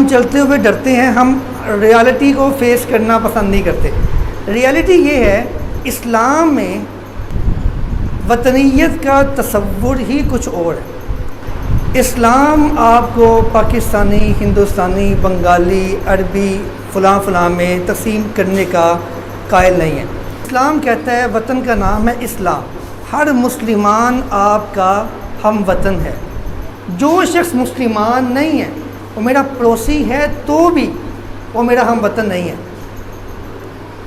ہم چلتے ہوئے ڈرتے ہیں، ہم ریالٹی کو فیس کرنا پسند نہیں کرتے۔ ریالٹی یہ ہے، اسلام میں وطنیت کا تصور ہی کچھ اور ہے۔ اسلام آپ کو پاکستانی، ہندوستانی، بنگالی، عربی، فلاں فلاں میں تقسیم کرنے کا قائل نہیں ہے۔ اسلام کہتا ہے وطن کا نام ہے اسلام، ہر مسلمان آپ کا ہم وطن ہے۔ جو شخص مسلمان نہیں ہے، وہ میرا پڑوسی ہے تو بھی وہ میرا ہم وطن نہیں ہے۔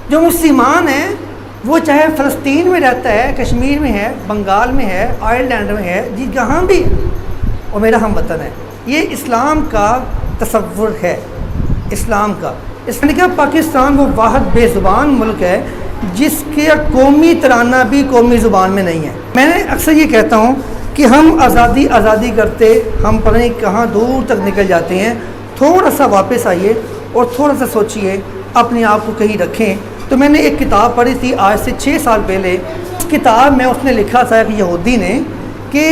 جو مسلمان ہے وہ چاہے فلسطین میں رہتا ہے، کشمیر میں ہے، بنگال میں ہے، آئرلینڈ میں ہے، جی جہاں بھی وہ میرا ہم وطن ہے۔ یہ اسلام کا تصور ہے۔ اسلام کا اس نے کہا پاکستان وہ واحد بے زبان ملک ہے جس کے قومی ترانہ بھی قومی زبان میں نہیں ہے۔ میں نے اکثر یہ کہتا ہوں کہ ہم آزادی کرتے ہم پتہ نہیں کہاں دور تک نکل جاتے ہیں۔ تھوڑا سا واپس آئیے اور تھوڑا سا سوچئے، اپنے آپ کو کہیں رکھیں۔ تو میں نے ایک کتاب پڑھی تھی آج سے 6 سال پہلے۔ اس کتاب میں اس نے لکھا تھا کہ یہودی نے کہ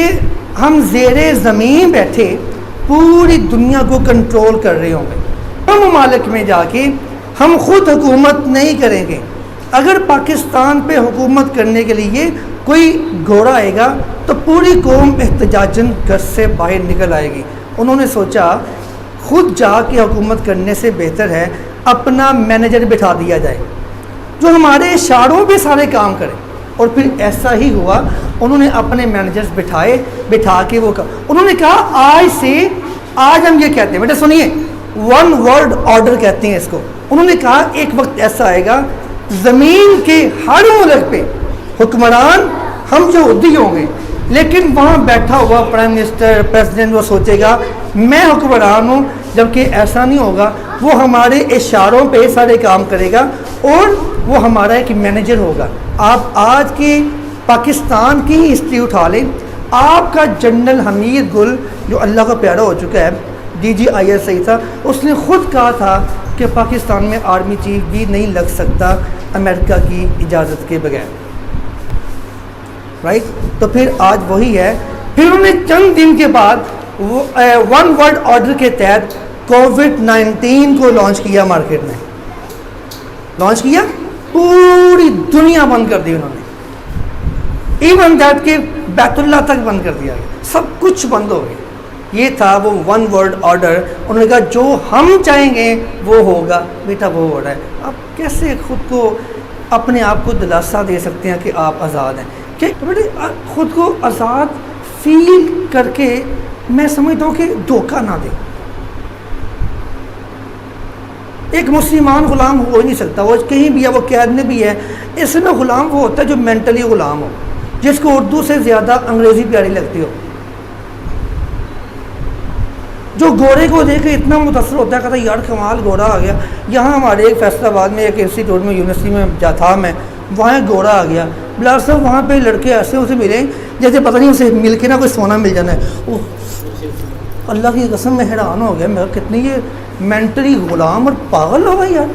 ہم زیر زمین بیٹھے پوری دنیا کو کنٹرول کر رہے ہوں گے۔ ہم ممالک میں جا کے ہم خود حکومت نہیں کریں گے۔ اگر پاکستان پہ حکومت کرنے کے لیے کوئی گھوڑا آئے گا تو پوری قوم احتجاجاً گھر سے باہر نکل آئے گی۔ انہوں نے سوچا خود جا کے حکومت کرنے سے بہتر ہے اپنا مینیجر بٹھا دیا جائے جو ہمارے اشاروں پہ سارے کام کرے۔ اور پھر ایسا ہی ہوا، انہوں نے اپنے مینیجرز بٹھا کے وہ انہوں نے کہا آج ہم یہ کہتے ہیں، بیٹا سنیے، 1 ورلڈ آرڈر کہتے ہیں اس کو۔ انہوں نے کہا ایک وقت ایسا آئے گا زمین کے ہر ملک پہ حکمران ہم یہودی ہوں گے، لیکن وہاں بیٹھا ہوا پرائم منسٹر، پریزیڈنٹ وہ سوچے گا میں حکمران ہوں، جبکہ ایسا نہیں ہوگا۔ وہ ہمارے اشاروں پہ سارے کام کرے گا اور وہ ہمارا ایک مینیجر ہوگا۔ آپ آج کی پاکستان کی ہی ہسٹری اٹھا لیں، آپ کا جنرل حمید گل جو اللہ کا پیارا ہو چکا ہے، DGIS تھا، اس نے خود کہا تھا کہ پاکستان میں آرمی چیف بھی نہیں لگ سکتا امریکہ کی اجازت کے بغیر، رائٹ؟ تو پھر آج وہی ہے۔ پھر انہوں نے چند دن کے بعد 1 ورلڈ آرڈر کے تحت کووڈ-19 کو لانچ کیا، مارکیٹ میں لانچ کیا، پوری دنیا بند کر دی انہوں نے، ایون دیٹ کہ بیت اللہ تک بند کر دیا گیا، سب کچھ بند ہو گیا۔ یہ تھا وہ 1 ورلڈ آرڈر۔ انہوں نے کہا جو ہم چاہیں گے وہ ہوگا، بیٹا وہ ہو رہا ہے۔ آپ کیسے خود کو اپنے آپ کو دلاسا دے سکتے ہیں کہ آپ آزاد ہیں؟ کہ بیٹے خود کو آزاد فیل کر کے میں سمجھتا ہوں کہ دھوکہ نہ دیں۔ ایک مسلمان غلام ہو ہی نہیں سکتا، وہ کہیں بھی ہے، وہ قید میں بھی ہے۔ اس میں غلام وہ ہوتا ہے جو مینٹلی غلام ہو، جس کو اردو سے زیادہ انگریزی پیاری لگتی ہو، جو گورے کو دیکھ کے اتنا متاثر ہوتا ہے، کہتا ہے یار کمال گورا آ گیا۔ یہاں ہمارے ایک فیصل آباد میں ایک انسٹیٹیوٹ میں، یونیورسٹی میں تھا میں، وہاں گورا آ گیا، بلا صاحب وہاں پہ لڑکے ایسے اسے ملے جیسے پتہ نہیں اسے مل کے نا کوئی سونا مل جانا ہے۔ اللہ کی قسم میں حیران ہو گیا، میں کتنی یہ مینٹلی غلام اور پاگل ہو گئی یار۔